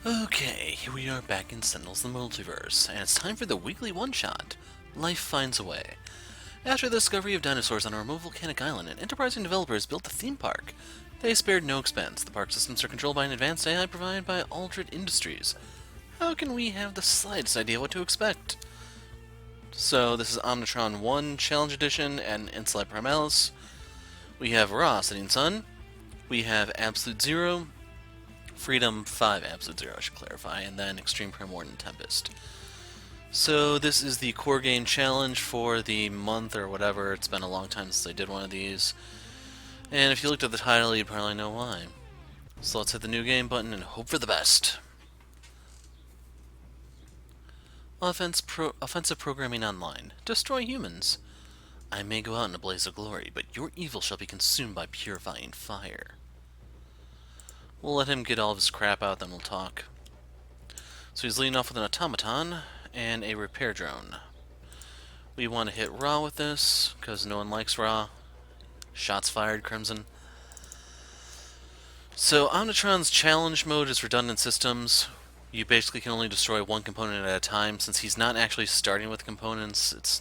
Okay, here we are back in Sentinels the Multiverse, and it's time for the weekly one-shot. Life finds a way. After the discovery of dinosaurs on a remote volcanic island, an enterprising developers built the theme park. They spared no expense. The park systems are controlled by an advanced AI provided by Aldred Industries. How can we have the slightest idea what to expect? So, this is Omnitron 1 Challenge Edition and Insulate Primalis. We have Raw Setting Sun. We have Absolute Zero, Freedom 5 Absolute Zero, I should clarify, and then Extreme Primordial Tempest. So this is the core game challenge for the month or whatever. It's been a long time since I did one of these. And if you looked at the title, you'd probably know why. So let's hit the new game button and hope for the best. Offensive Programming Online. Destroy humans. I may go out in a blaze of glory, but your evil shall be consumed by purifying fire. We'll let him get all of his crap out, then we'll talk. So he's leading off with an automaton and a repair drone. We want to hit Raw with this, because no one likes Raw. Shots fired, Crimson. So Omnitron's challenge mode is redundant systems. You basically can only destroy one component at a time. Since he's not actually starting with components, it's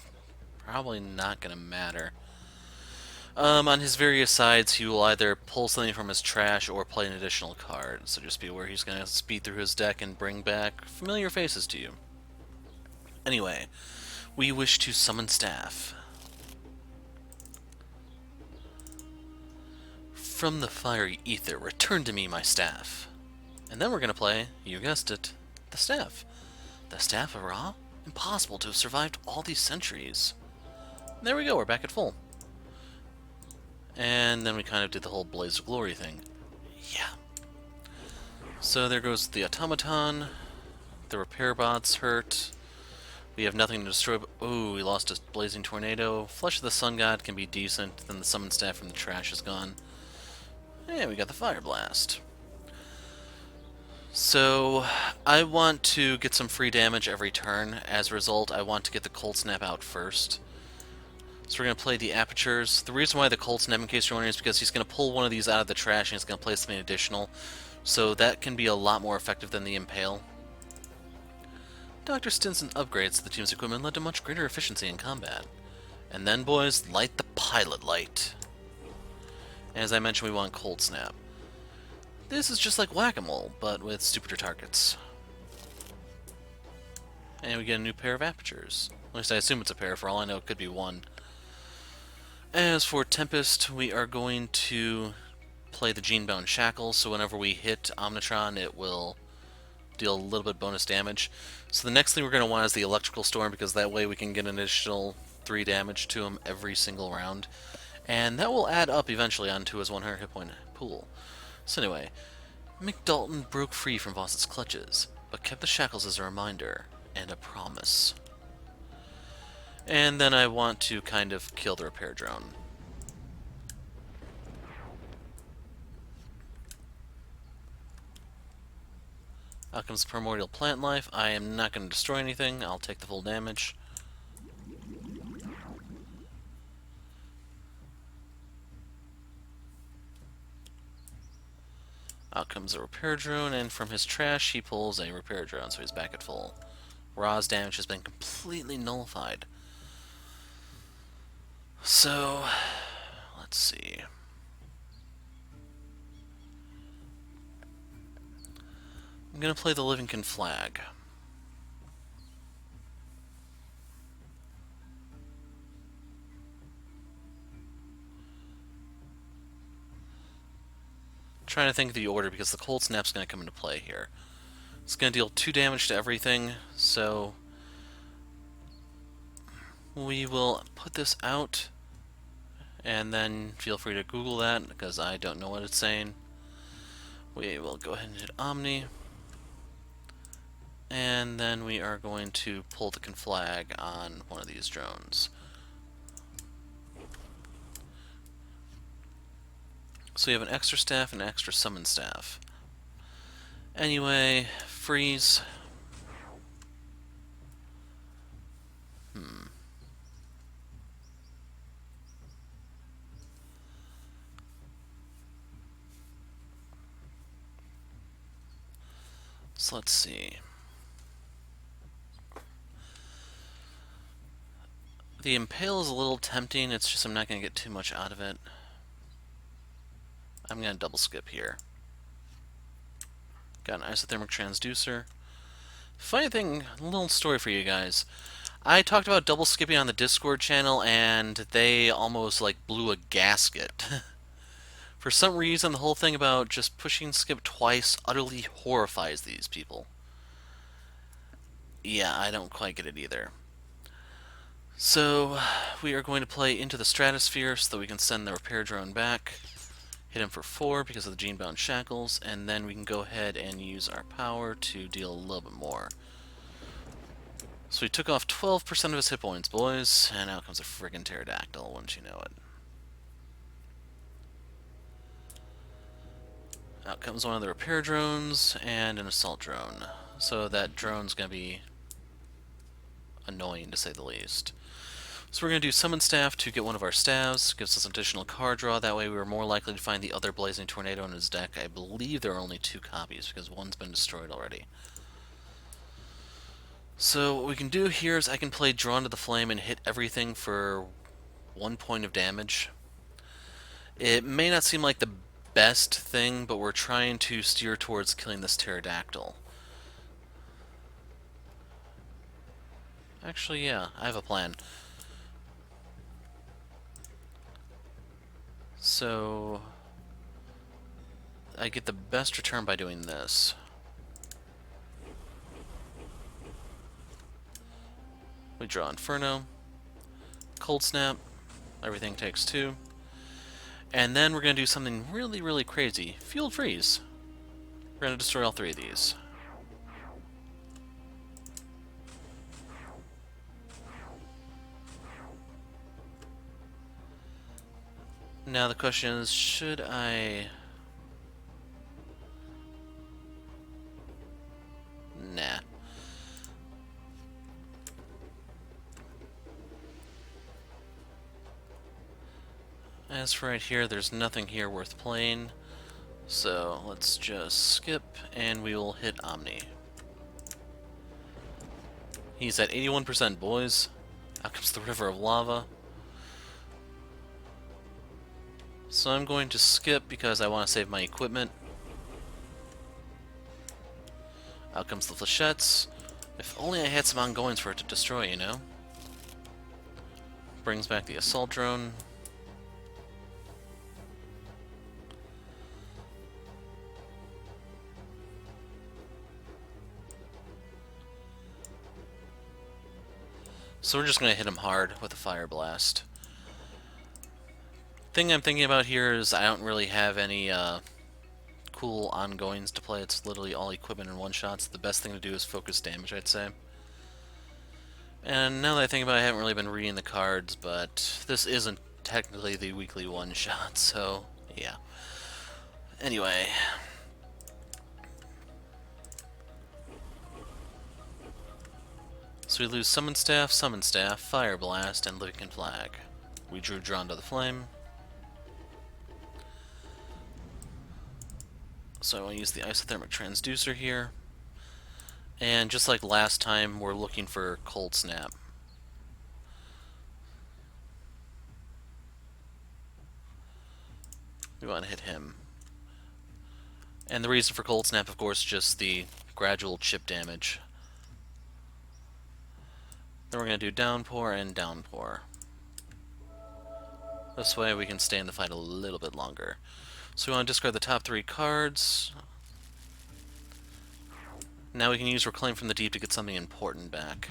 probably not going to matter. On his various sides, he will either pull something from his trash or play an additional card. So just be aware he's going to speed through his deck and bring back familiar faces to you. Anyway, we wish to summon staff. From the fiery ether, return to me my staff. And then we're going to play, you guessed it, the staff. The staff of Ra? Impossible to have survived all these centuries. There we go, we're back at full. And then we kind of did the whole Blaze of Glory thing. Yeah. So there goes the automaton. The repair bots hurt. We have nothing to destroy. Oh, we lost a blazing tornado. Flesh of the Sun God can be decent. Then the summon staff from the trash is gone. And we got the fire blast. So I want to get some free damage every turn. As a result, I want to get the cold snap out first. So we're going to play the apertures. The reason why the cold snap, in case you're wondering, is because he's going to pull one of these out of the trash and he's going to play something additional. So that can be a lot more effective than the impale. Dr. Stinson upgrades to the team's equipment led to much greater efficiency in combat. And then, boys, light the pilot light. As I mentioned, we want cold snap. This is just like whack-a-mole, but with stupider targets. And we get a new pair of apertures. At least I assume it's a pair. For all I know, it could be one. As for Tempest, we are going to play the Gene-Bound Shackles, so whenever we hit Omnitron, it will deal a little bit bonus damage. So the next thing we're going to want is the Electrical Storm, because that way we can get an additional 3 damage to him every single round. And that will add up eventually onto his 100 hit point pool. So anyway, McDalton broke free from Vossett's clutches, but kept the shackles as a reminder and a promise. And then I want to kind of kill the repair drone. Out comes Primordial Plant Life. I am not going to destroy anything. I'll take the full damage. Out comes a repair drone, and from his trash he pulls a repair drone, so he's back at full. Ra's damage has been completely nullified. So, let's see. I'm going to play the Livington Flag. Trying to think of the order because the Cold Snap's going to come into play here. It's going to deal 2 damage to everything, so we will put this out, and then feel free to Google that because I don't know what it's saying. We will go ahead and hit Omni, and then we are going to pull the conflag on one of these drones. So we have an extra staff and an extra summon staff. Anyway, freeze. So let's see. The Impale is a little tempting, it's just I'm not going to get too much out of it. I'm going to double skip here. Got an isothermic transducer. Funny thing, a little story for you guys. I talked about double skipping on the Discord channel, and they almost like blew a gasket. For some reason, the whole thing about just pushing skip twice utterly horrifies these people. Yeah, I don't quite get it either. So, we are going to play into the stratosphere so that we can send the repair drone back. Hit him for 4 because of the gene-bound shackles, and then we can go ahead and use our power to deal a little bit more. So we took off 12% of his hit points, boys, and out comes a friggin' pterodactyl, wouldn't you know it. Out comes one of the repair drones and an assault drone. So that drone's gonna be annoying to say the least. So we're going to do Summon Staff to get one of our staves, gives us additional card draw, that way we are more likely to find the other Blazing Tornado in his deck. I believe there are only 2 copies, because one's been destroyed already. So what we can do here is I can play Drawn to the Flame and hit everything for 1 point of damage. It may not seem like the best thing, but we're trying to steer towards killing this pterodactyl. Actually, yeah, I have a plan. So I get the best return by doing this. We draw Inferno, Cold Snap, everything takes 2. And then we're going to do something really, really crazy. Field Freeze. We're going to destroy all 3 of these. Now the question is, should I... Nah. As for right here, there's nothing here worth playing. So let's just skip and we will hit Omni. He's at 81%, boys. Out comes the River of Lava. So I'm going to skip because I want to save my equipment. Out comes the Flechettes. If only I had some ongoings for it to destroy, you know? Brings back the assault drone. So we're just going to hit him hard with a Fire Blast. Thing I'm thinking about here is I don't really have any cool ongoings to play. It's literally all equipment and one-shots. The best thing to do is focus damage, I'd say. And now that I think about it, I haven't really been reading the cards, but this isn't technically the weekly one-shot, so yeah. Anyway. So we lose Summon Staff, Fire Blast, and Living Flag. We drew Drawn to the Flame. So I want to use the isothermic transducer here. And just like last time, we're looking for Cold Snap. We want to hit him. And the reason for Cold Snap, of course, just the gradual chip damage. Then we're going to do Downpour and Downpour. This way we can stay in the fight a little bit longer. So we want to discard the top 3 cards. Now we can use Reclaim from the Deep to get something important back.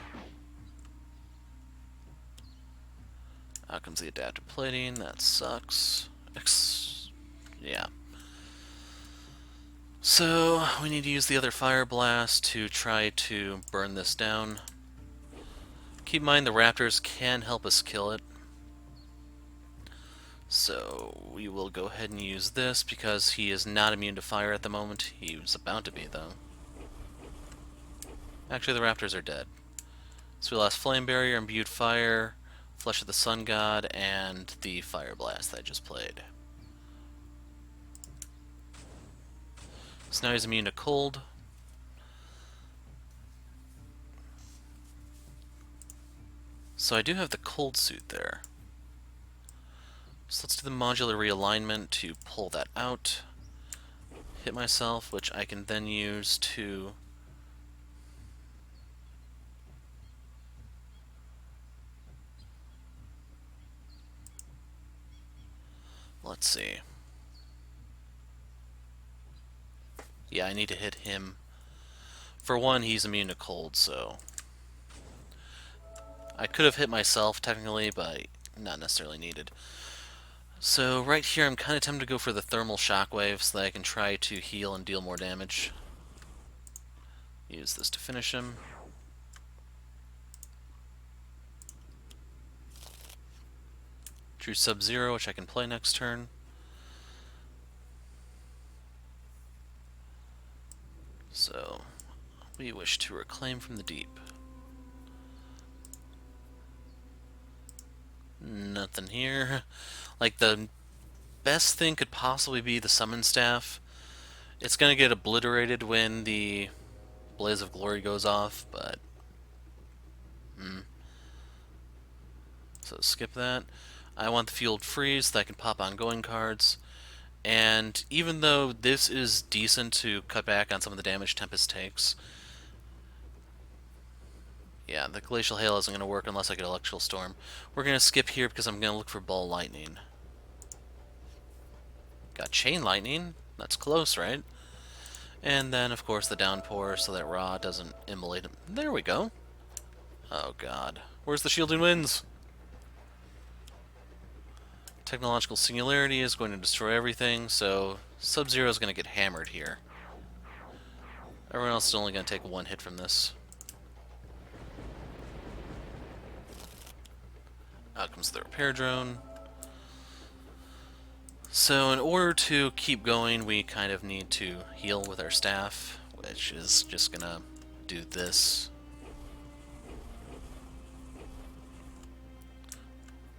Out comes the Adaptive Plating, that sucks. Yeah. So we need to use the other Fire Blast to try to burn this down. Keep in mind the Raptors can help us kill it. So we will go ahead and use this because he is not immune to fire at the moment. He was about to be, though. Actually, the Raptors are dead. So we lost Flame Barrier, Imbued Fire, Flesh of the Sun God, and the Fire Blast that I just played. So now he's immune to cold. So I do have the cold suit there. So let's do the modular realignment to pull that out. Hit myself, which I can then use to... Let's see. Yeah, I need to hit him. For one, he's immune to cold, so... I could have hit myself, technically, but not necessarily needed. So right here, I'm kind of tempted to go for the thermal shockwave so that I can try to heal and deal more damage. Use this to finish him. Drew Sub-Zero, which I can play next turn. So, we wish to reclaim from the deep. Nothing here. Like, the best thing could possibly be the Summon Staff. It's gonna get obliterated when the Blaze of Glory goes off, but... So skip that. I want the Fueled Freeze so that I can pop ongoing cards. And even though this is decent to cut back on some of the damage Tempest takes, yeah, the Glacial Hail isn't going to work unless I get Electrical Storm. We're going to skip here because I'm going to look for Ball Lightning. Got Chain Lightning. That's close, right? And then, of course, the Downpour so that Ra doesn't immolate him. There we go. Oh, God. Where's the Shielding Winds? Technological Singularity is going to destroy everything, so Sub-Zero is going to get hammered here. Everyone else is only going to take one hit from this. Out comes the Repair Drone. So in order to keep going, we kind of need to heal with our staff, which is just going to do this.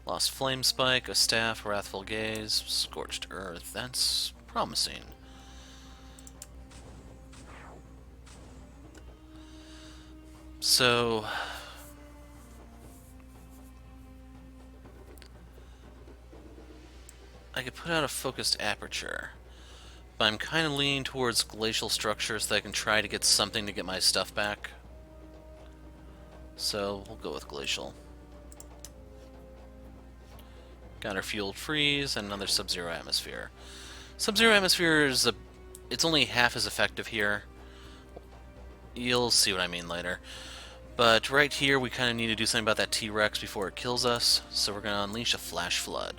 Lost Flame Spike, a staff, Wrathful Gaze, Scorched Earth. That's promising. So... I could put out a Focused Aperture, but I'm kind of leaning towards Glacial Structure so that I can try to get something to get my stuff back. So we'll go with Glacial. Got our Fueled Freeze and another Sub-Zero Atmosphere. Sub-Zero Atmosphere is it's only half as effective here. You'll see what I mean later. But right here we kind of need to do something about that T-Rex before it kills us, so we're going to unleash a Flash Flood.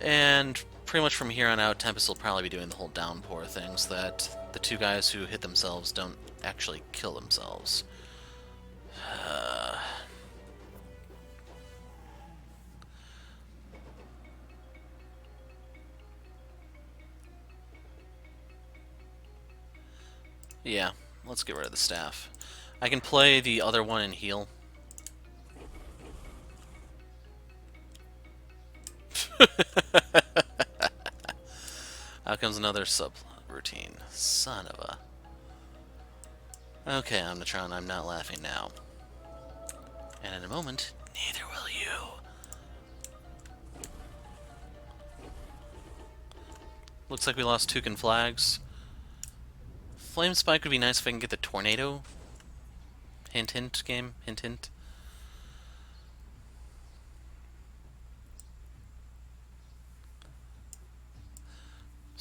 And pretty much from here on out, Tempest will probably be doing the whole Downpour thing so that the two guys who hit themselves don't actually kill themselves. Yeah, let's get rid of the staff. I can play the other one and heal. Out comes another sub-routine. Son of a... Okay, Omnitron, I'm not laughing now. And in a moment, neither will you. Looks like we lost Toucan Flags. Flame Spike would be nice if I can get the Tornado. Hint, hint, game. Hint, hint.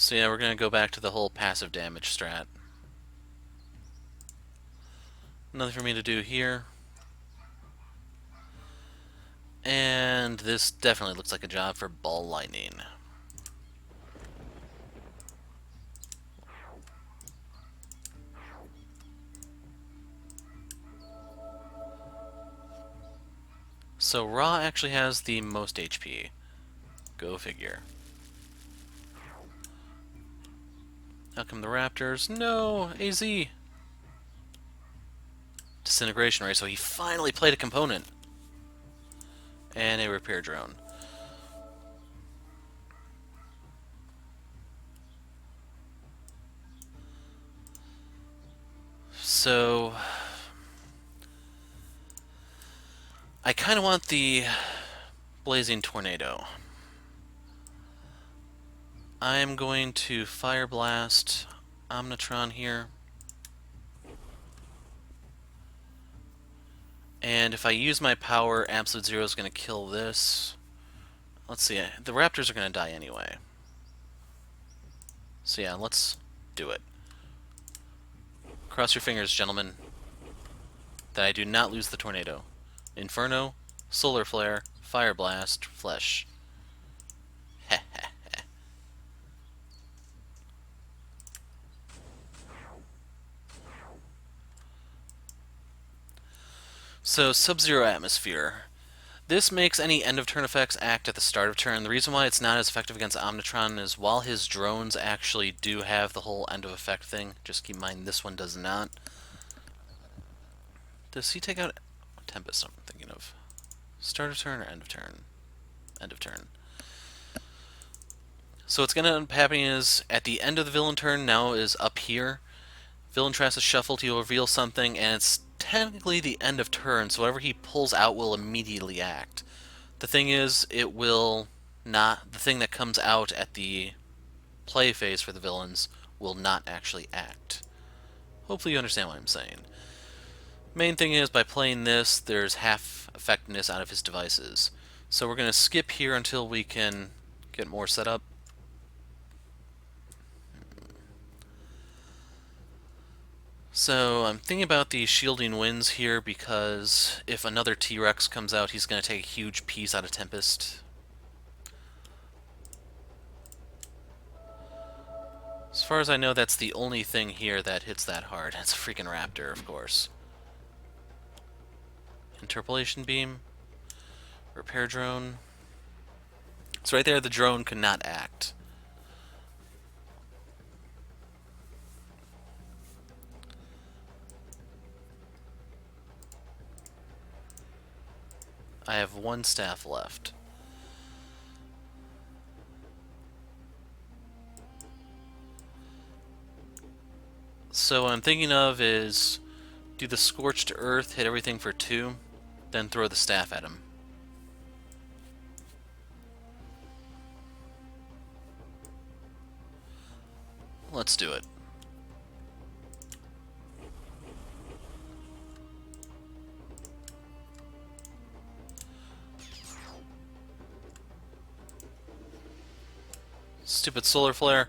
So yeah, we're going to go back to the whole passive damage strat. Nothing for me to do here. And this definitely looks like a job for Ball Lightning. So Ra actually has the most HP. Go figure. Out come the Raptors. No! AZ! Disintegration Ray, so he finally played a component. And a Repair Drone. So... I kind of want the Blazing Tornado. I'm going to Fire Blast Omnitron here. And if I use my power, Absolute Zero is going to kill this. Let's see, the Raptors are going to die anyway. So yeah, let's do it. Cross your fingers, gentlemen, that I do not lose the tornado. Inferno, Solar Flare, Fire Blast, Flesh. So, Sub-Zero Atmosphere. This makes any end-of-turn effects act at the start of turn. The reason why it's not as effective against Omnitron is while his drones actually do have the whole end-of-effect thing, just keep in mind this one does not. Does he take out Tempest? I'm thinking of start of turn or end of turn? End of turn. So what's going to end up happening is at the end of the villain turn now is up here. Villain tries to shuffle to reveal something, and it's technically the end of turn, so whatever he pulls out will immediately act. The thing is, it will not. The thing that comes out at the play phase for the villains will not actually act. Hopefully you understand what I'm saying. Main thing is, by playing this, there's half effectiveness out of his devices. So we're going to skip here until we can get more set up. So I'm thinking about the shielding winds here because if another T-Rex comes out, he's going to take a huge piece out of Tempest. As far as I know, that's the only thing here that hits that hard. It's a freaking Raptor, of course. Interpolation Beam. Repair Drone. So right there, the drone could not act. I have one staff left. So what I'm thinking of is do the Scorched Earth, hit everything for 2, then throw the staff at him. Let's do it. Stupid solar flare.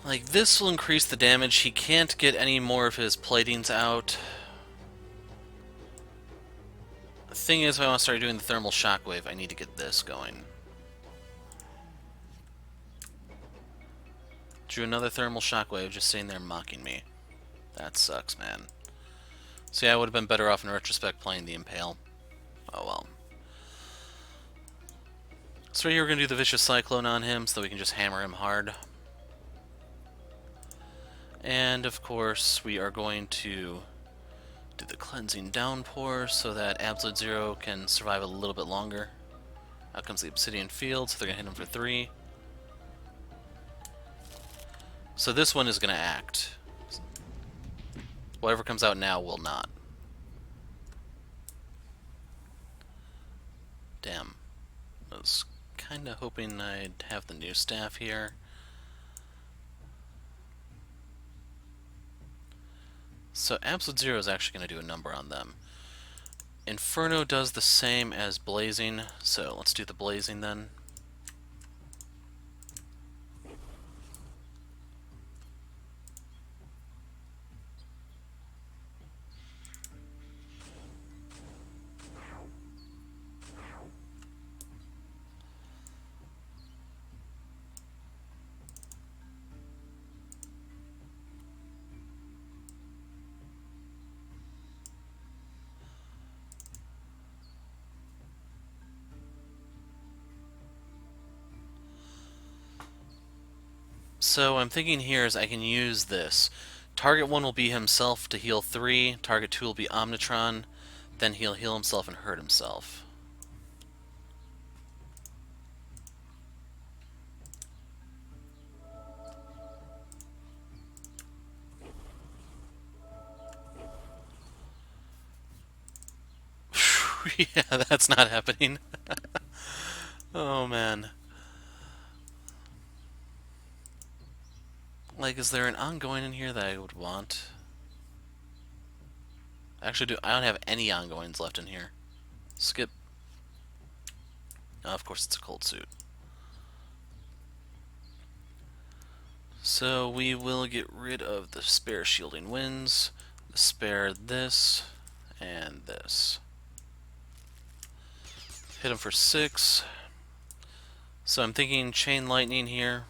Like, this will increase the damage. He can't get any more of his platings out. The thing is, if I want to start doing the thermal shockwave, I need to get this going. Drew another thermal shockwave just sitting there mocking me. That sucks, man. So yeah, I would have been better off in retrospect playing the Impale. Oh well. So right here we're going to do the Vicious Cyclone on him so that we can just hammer him hard. And of course, we are going to do the Cleansing Downpour so that Absolute Zero can survive a little bit longer. Out comes the Obsidian Field, so they're going to hit him for 3. So this one is going to act. Whatever comes out now will not. Damn. I was kind of hoping I'd have the new staff here. So Absolute Zero is actually going to do a number on them. Inferno does the same as Blazing, so let's do the Blazing then. So I'm thinking here is I can use this. Target 1 will be himself to heal 3, target 2 will be Omnitron, then he'll heal himself and hurt himself. Yeah, that's not happening. Oh man. Like, is there an ongoing in here that I would want? Actually, I don't have any ongoings left in here. Skip. Oh, of course, it's a cold suit. So we will get rid of the spare shielding winds, the spare this, and this. Hit him for 6. So I'm thinking chain lightning here.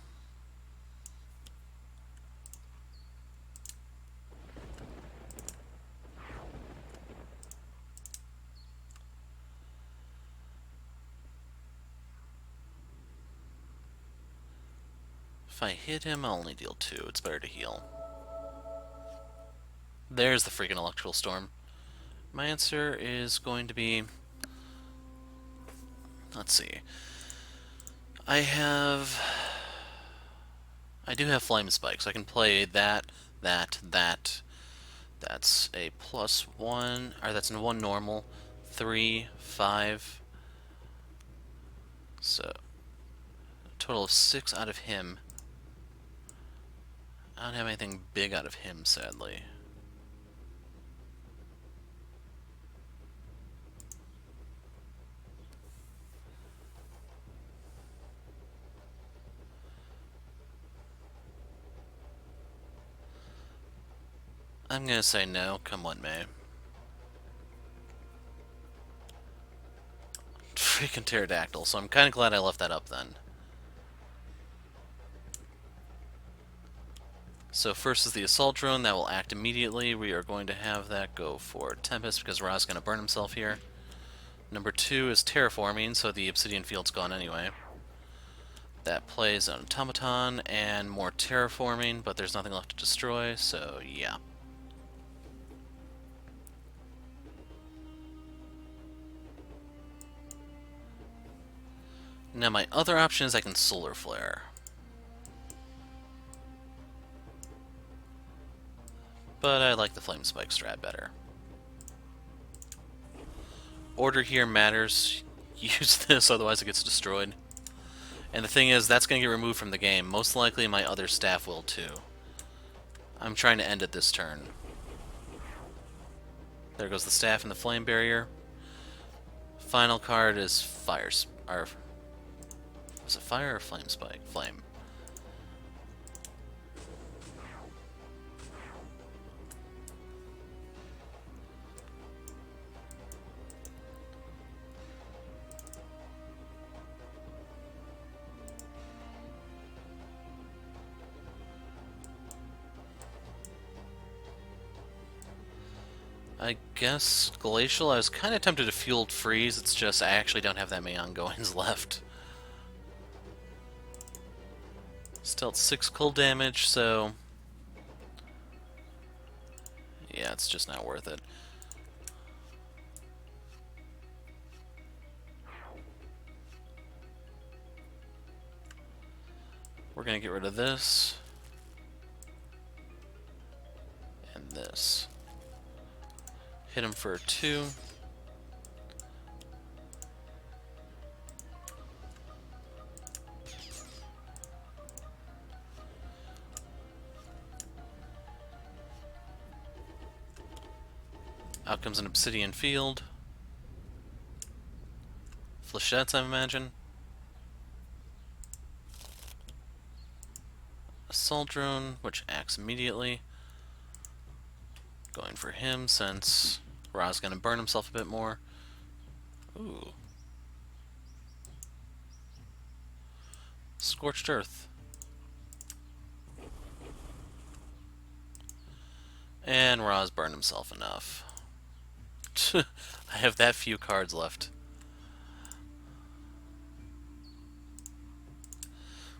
If I hit him, I'll only deal 2. It's better to heal. There's the freaking electrical storm. My answer is going to be... Let's see. I do have Flame Spike, so I can play that. That's a +1, or that's a 1 normal, 3, 5. So, a total of 6 out of him. I don't have anything big out of him, sadly. I'm gonna say no, come what may. Freaking pterodactyl, so I'm kinda glad I left that up then. So first is the assault drone, that will act immediately. We are going to have that go for Tempest because Ra's gonna burn himself here. Number 2 is terraforming, so the obsidian field's gone anyway. That plays an automaton and more terraforming, but there's nothing left to destroy, so yeah. Now my other option is I can solar flare. But I like the flame spike strat better. Order here matters. Use this, otherwise it gets destroyed. And the thing is, that's going to get removed from the game. Most likely my other staff will too. I'm trying to end it this turn. There goes the staff and the flame barrier. Final card is fire. Was it fire or flame spike? Flame. I guess Glacial, I was kind of tempted to Fueled Freeze, it's just I actually don't have that many ongoings left. Still at 6 cold damage, so... yeah, it's just not worth it. We're gonna get rid of this. And this. Hit him for 2. Out comes an obsidian field. Flechettes, I imagine. Assault drone, which acts immediately. Going for him since Ra's gonna burn himself a bit more. Ooh. Scorched Earth. And Ra's burned himself enough. I have that few cards left.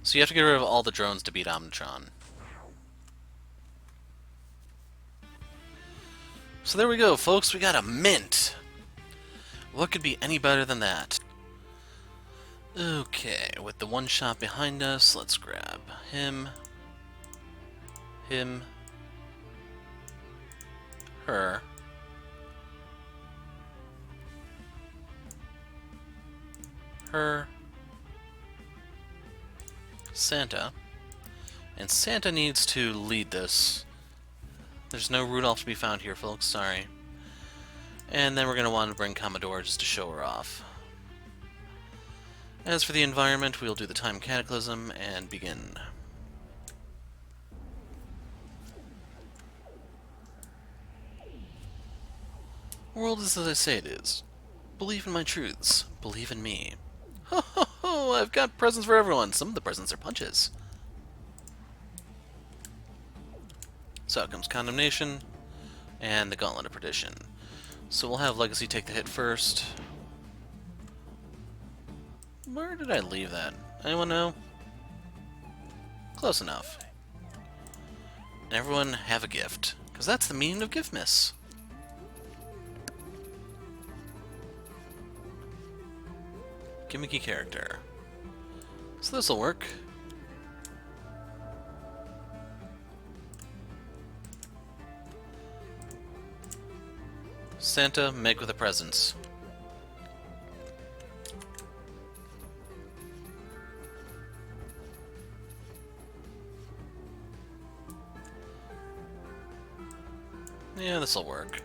So you have to get rid of all the drones to beat Omnitron. So there we go, folks. We got a mint. What could be any better than that? Okay, with the one shot behind us, let's grab him, her, Santa, and Santa needs to lead this. There's no Rudolph to be found here, folks, sorry. And then we're going to want to bring Commodore just to show her off. As for the environment, we'll do the Time Cataclysm and begin. World is as I say it is. Believe in my truths. Believe in me. Ho ho ho! I've got presents for everyone. Some of the presents are punches. So out comes Condemnation and the Gauntlet of Perdition. So we'll have Legacy take the hit first. Where did I leave that? Anyone know? Close enough. And everyone have a gift, because that's the meaning of Giftmas. Gimmicky character. So this'll work. Santa, Meg with a presence. Yeah, this'll work.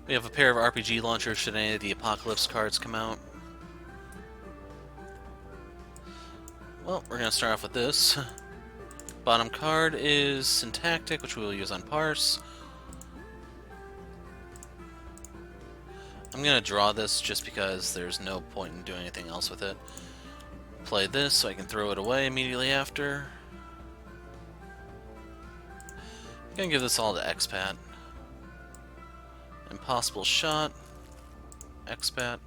We have a pair of RPG launchers should any of the Apocalypse cards come out. Well, we're going to start off with this. Bottom card is Syntactic, which we will use on Parse. I'm going to draw this just because there's no point in doing anything else with it. Play this so I can throw it away immediately after. I'm going to give this all to Expat. Impossible Shot, Expat,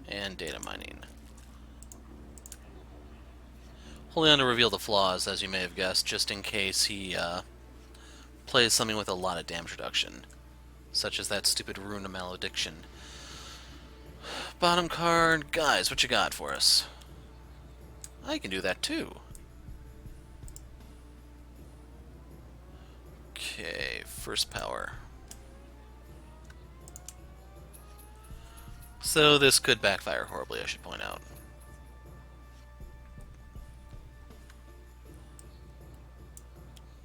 and Data Mining. Holding on to reveal the flaws, as you may have guessed, just in case he plays something with a lot of damage reduction, such as that stupid Rune of Malediction. Bottom card, Guise, what you got for us? I can do that too. Okay, first power. So this could backfire horribly, I should point out.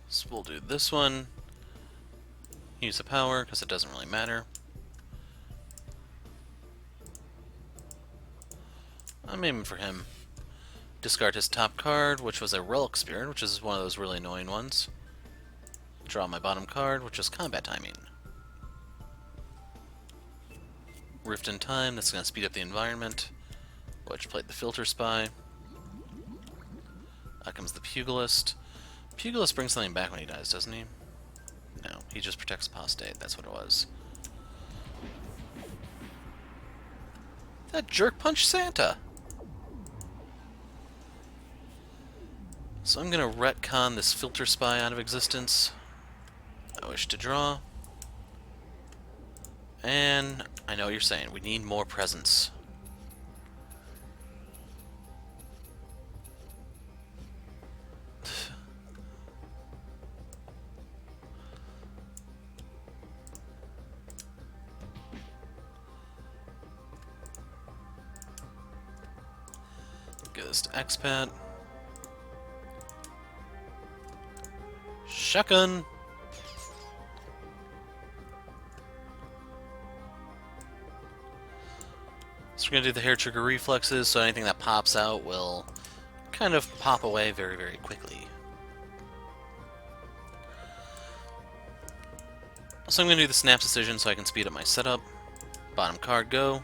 So we'll do this one. Use the power, because it doesn't really matter. I'm aiming for him. Discard his top card, which was a Relic Spirit, which is one of those really annoying ones. Draw my bottom card, which is Combat Timing. Rift in Time, that's going to speed up the environment, which played the Filter Spy. Out comes the Pugilist. Pugilist brings something back when he dies, doesn't he? No, he just protects Apostate, that's what it was. That jerk punched Santa! So I'm going to retcon this Filter Spy out of existence. I wish to draw. And I know what you're saying. We need more presence. Give this to Expat. Shotgun. So we're going to do the hair trigger reflexes, so anything that pops out will kind of pop away very, very quickly. So I'm going to do the snap decision so I can speed up my setup. Bottom card, go.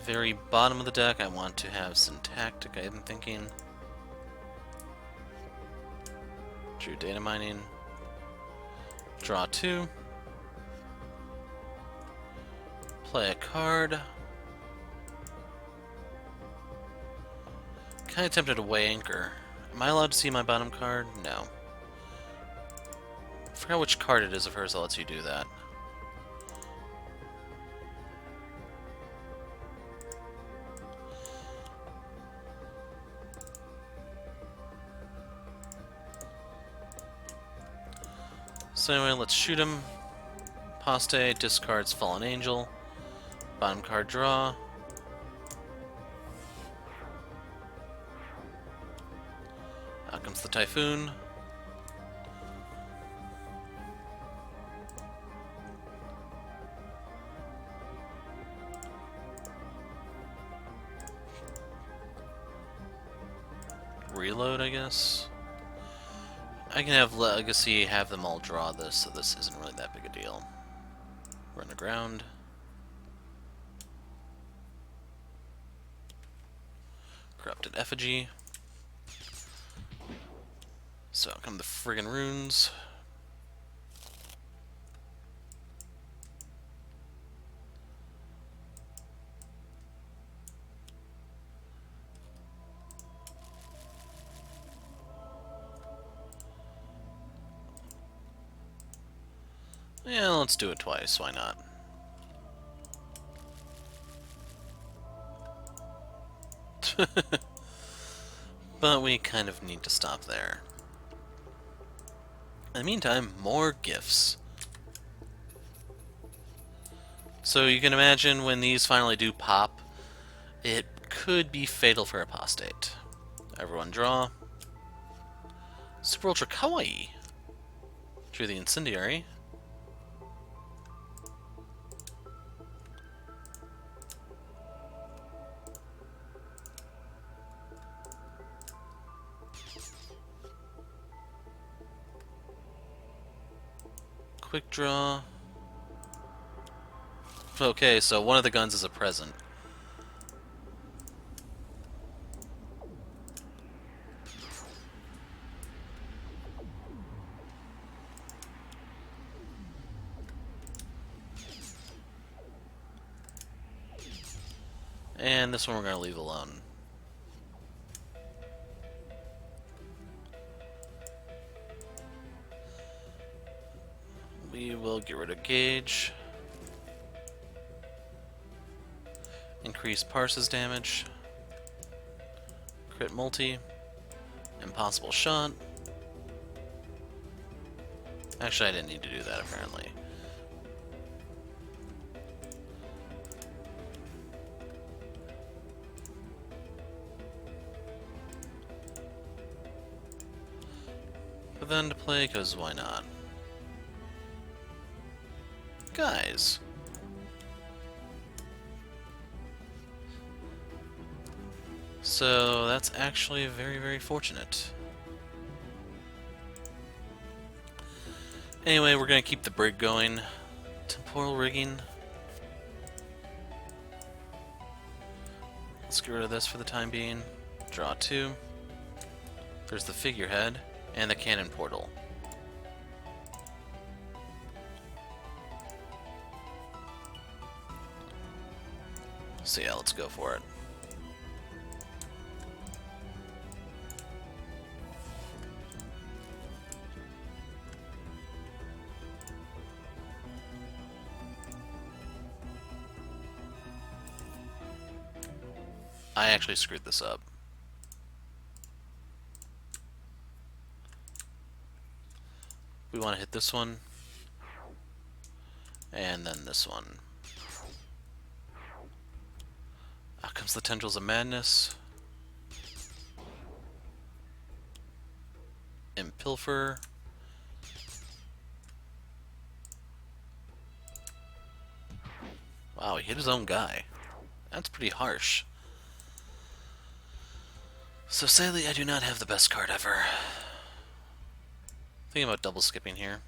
Very bottom of the deck, I want to have Syntactic, I'm thinking. Drew Data Mining. Draw 2. Play a card. Kinda tempted to weigh anchor. Am I allowed to see my bottom card? No. I forgot which card it is of hers that lets you do that. So anyway, let's shoot him. Apostate discards Fallen Angel. Bottom card draw. Out comes the Typhoon. Reload, I guess. I can have Legacy have them all draw this, so this isn't really that big a deal. Run aground. Corrupted Effigy. So out come the friggin' runes. Yeah, let's do it twice, why not? But we kind of need to stop there. In the meantime, more gifts. So you can imagine when these finally do pop, it could be fatal for Apostate. Everyone draw. Super Ultra Kawaii. Drew the Incendiary. Quick draw. Okay, so one of the guns is a present. And this one we're going to leave alone. We will get rid of Gauge. Increase Parse's damage. Crit multi. Impossible shot. Actually, I didn't need to do that, apparently. But then to play, because why not? Guise. So that's actually very, very fortunate. Anyway, we're going to keep the brig going. Temporal rigging. Let's get rid of this for the time being. Draw 2. There's the figurehead and the cannon portal. So yeah, let's go for it. I actually screwed this up. We want to hit this one, and then this one. Out comes the Tendrils of Madness. Impilfer. Wow, he hit his own guy. That's pretty harsh. So sadly, I do not have the best card ever. Thinking about double skipping here.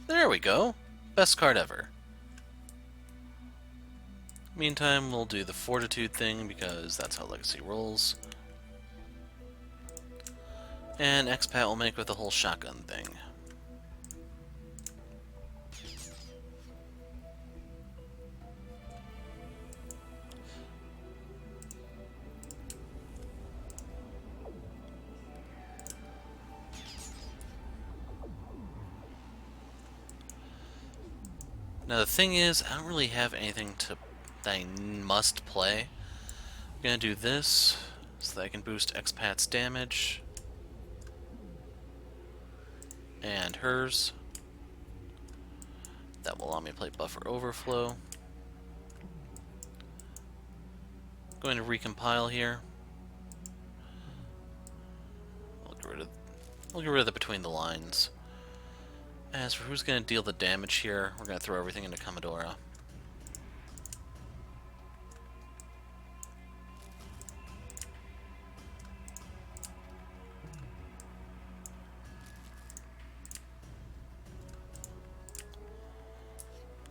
There we go. Best card ever. Meantime, we'll do the Fortitude thing because that's how Legacy rolls. And Expat will make with the whole shotgun thing. Now the thing is, I don't really have anything that I must play. I'm gonna do this so that I can boost expat's damage and hers. That will allow me to play buffer overflow. Going to recompile here. We'll get rid of the between the lines. As for who's going to deal the damage here, we're going to throw everything into Commodora.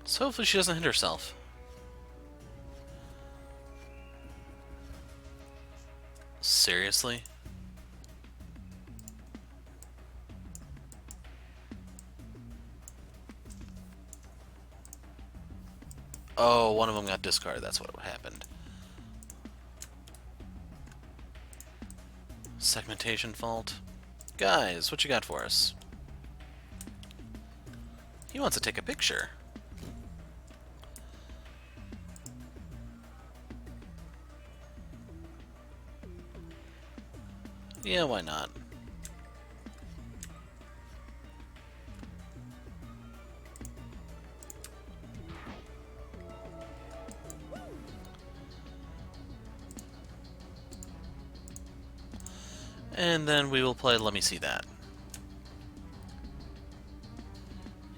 So hopefully she doesn't hit herself. Seriously? Oh, one of them got discarded. That's what happened. Segmentation fault. Guys, what you got for us? He wants to take a picture. Yeah, why not? And then we will play Lemme See That.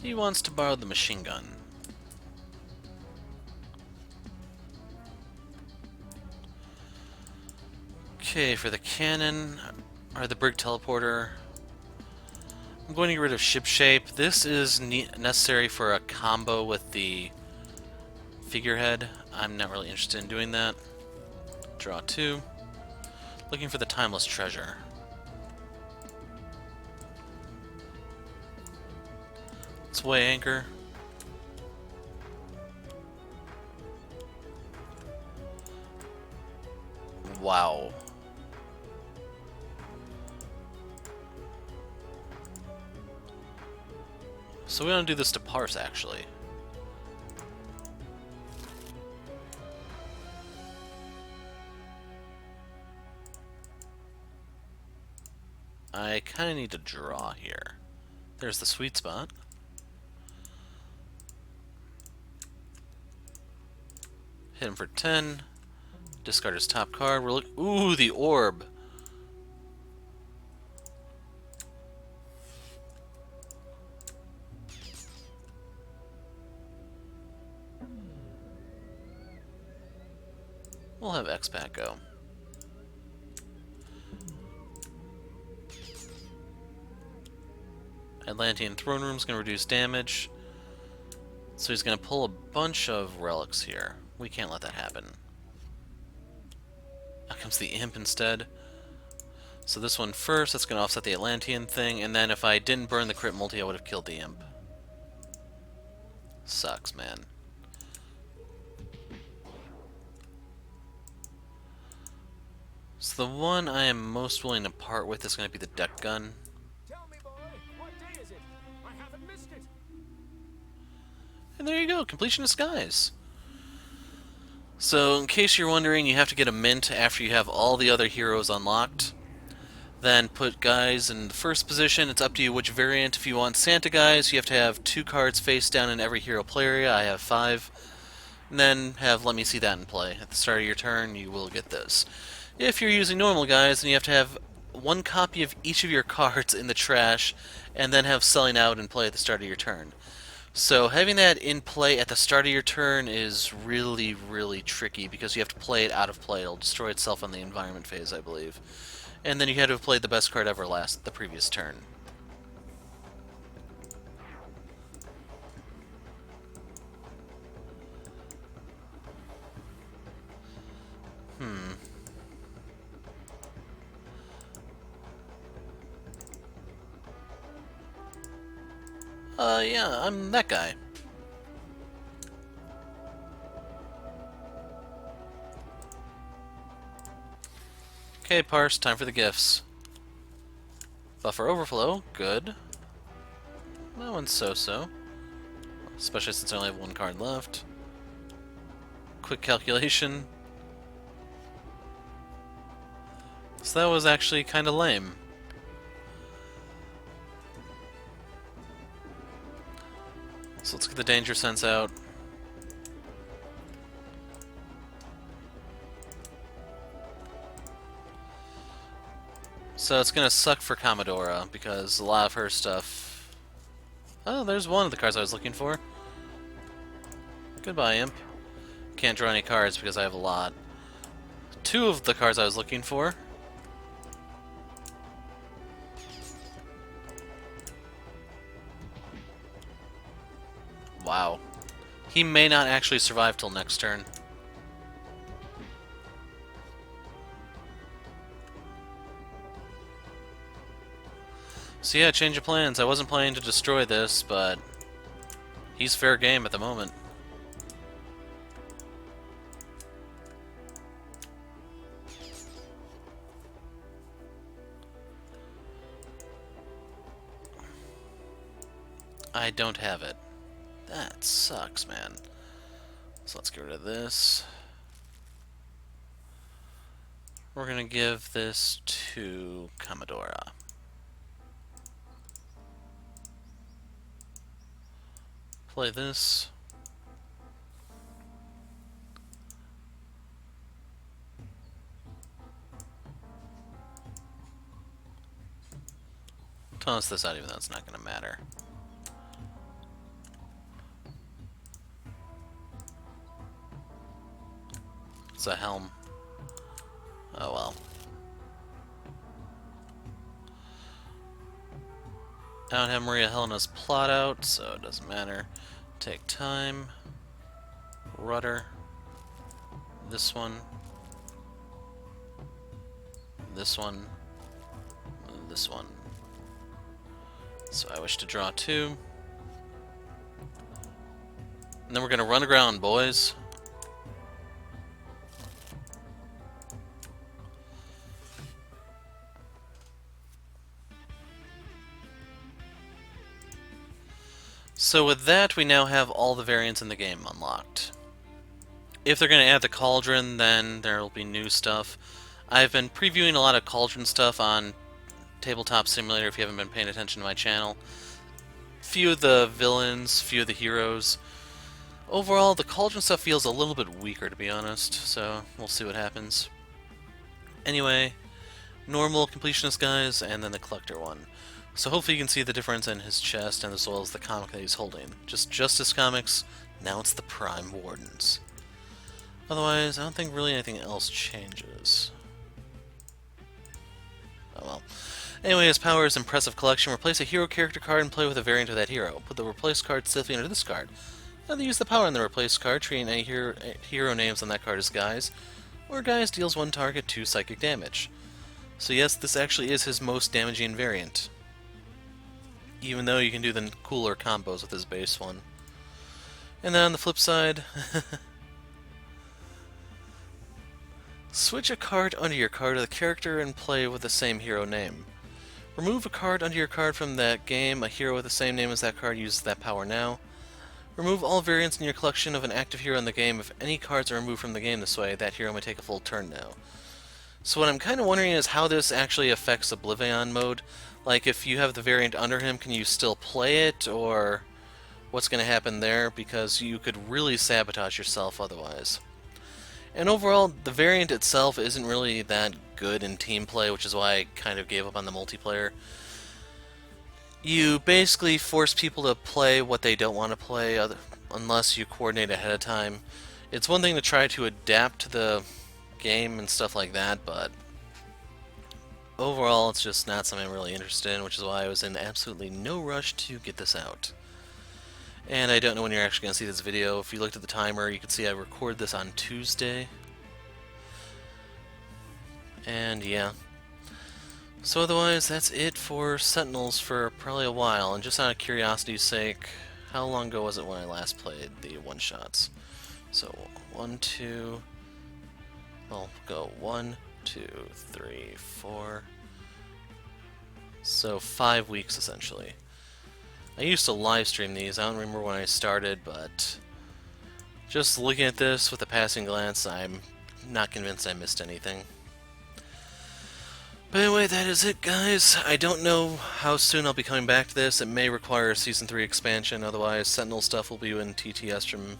He wants to borrow the machine gun. Okay, for the cannon, or the brig teleporter, I'm going to get rid of ship shape. This is necessary for a combo with the figurehead. I'm not really interested in doing that. Draw 2. Looking for the timeless treasure. Let's weigh anchor. Wow. So we want to do this to parse, actually. I kind of need to draw here. There's the sweet spot. Hit him for 10. Discard his top card. We're looking. Ooh, the orb. We'll have expat go. Atlantean Throne Room's going to reduce damage. So he's going to pull a bunch of relics here. We can't let that happen. Out comes the Imp instead. So this one first, that's going to offset the Atlantean thing, and then if I didn't burn the crit multi, I would have killed the Imp. Sucks, man. So the one I am most willing to part with is going to be the deck gun. Tell me, boy, what day is it? I haven't missed it. And there you go, Completionist Guise. So, in case you're wondering, you have to get a mint after you have all the other heroes unlocked. Then put Guise in the first position. It's up to you which variant. If you want Santa Guise, you have to have 2 cards face down in every hero play area. I have 5. And then have Let Me See That in play. At the start of your turn, you will get this. If you're using normal Guise, then you have to have 1 copy of each of your cards in the trash, and then have Selling Out in play at the start of your turn. So having that in play at the start of your turn is really, really tricky, because you have to play it out of play. It'll destroy itself on the environment phase, I believe. And then you had to have played the best card ever the previous turn. Yeah, I'm that guy. Okay, parse, time for the gifts. Buffer overflow, good. That one's so-so. Especially since I only have one card left. Quick calculation. So that was actually kind of lame. So let's get the danger sense out. So it's gonna suck for Commodora because a lot of her stuff. Oh, there's one of the cards I was looking for. Goodbye, Imp. Can't draw any cards because I have a lot. Two of the cards I was looking for. Wow. He may not actually survive till next turn. So yeah, change of plans. I wasn't planning to destroy this, but he's fair game at the moment. I don't have it. That sucks, man. So let's get rid of this. We're gonna give this to Commodora. Play this. Toss this out even though it's not gonna matter. It's a helm. Oh well. I don't have Maria Helena's plot out, so it doesn't matter. Take time. Rudder. This one. This one. This one. So I wish to draw two. And then we're gonna run aground, boys. So with that, we now have all the variants in the game unlocked. If they're going to add the Cauldron, then there will be new stuff. I've been previewing a lot of Cauldron stuff on Tabletop Simulator if you haven't been paying attention to my channel. Few of the villains, few of the heroes. Overall, the Cauldron stuff feels a little bit weaker, to be honest, so we'll see what happens. Anyway, normal Completionist guys, and then the Collector one. So hopefully you can see the difference in his chest and as well as the comic that he's holding. Just Justice Comics, now it's the Prime Wardens. Otherwise, I don't think really anything else changes. Oh well. Anyway, his power is Impressive Collection. Replace a hero character card and play with a variant of that hero. Put the replaced card safely under this card. Either use the power on the replaced card, treating any hero names on that card as Guise, or Guise deals one target 2 psychic damage. So yes, this actually is his most damaging variant. Even though you can do the cooler combos with his base one. And then on the flip side, switch a card under your card of the character and play with the same hero name. Remove a card under your card from that game. A hero with the same name as that card uses that power now. Remove all variants in your collection of an active hero in the game. If any cards are removed from the game this way, that hero may take a full turn now. So what I'm kind of wondering is how this actually affects Oblivion mode. Like, if you have the variant under him, can you still play it, or what's going to happen there? Because you could really sabotage yourself otherwise. And overall, the variant itself isn't really that good in team play, which is why I kind of gave up on the multiplayer. You basically force people to play what they don't want to play unless you coordinate ahead of time. It's one thing to try to adapt to the game and stuff like that, but overall it's just not something I'm really interested in, which is why I was in absolutely no rush to get this out. And I don't know when you're actually going to see this video. If you looked at the timer, you can see I record this on Tuesday. And yeah. So otherwise, that's it for Sentinels for probably a while. And just out of curiosity's sake, how long ago was it when I last played the one-shots? So, 1, 2... Well, go 1, 2, 3, 4... So 5 weeks, essentially. I used to live stream these. I don't remember when I started, but just looking at this with a passing glance, I'm not convinced I missed anything. But anyway, that is it, guys. I don't know how soon I'll be coming back to this. It may require a Season 3 expansion, otherwise Sentinel stuff will be in TTS from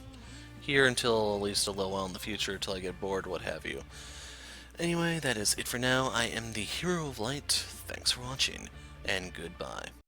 here until at least a little while in the future, until I get bored, what have you. Anyway, that is it for now. I am the Hero of Light. Thanks for watching, and goodbye.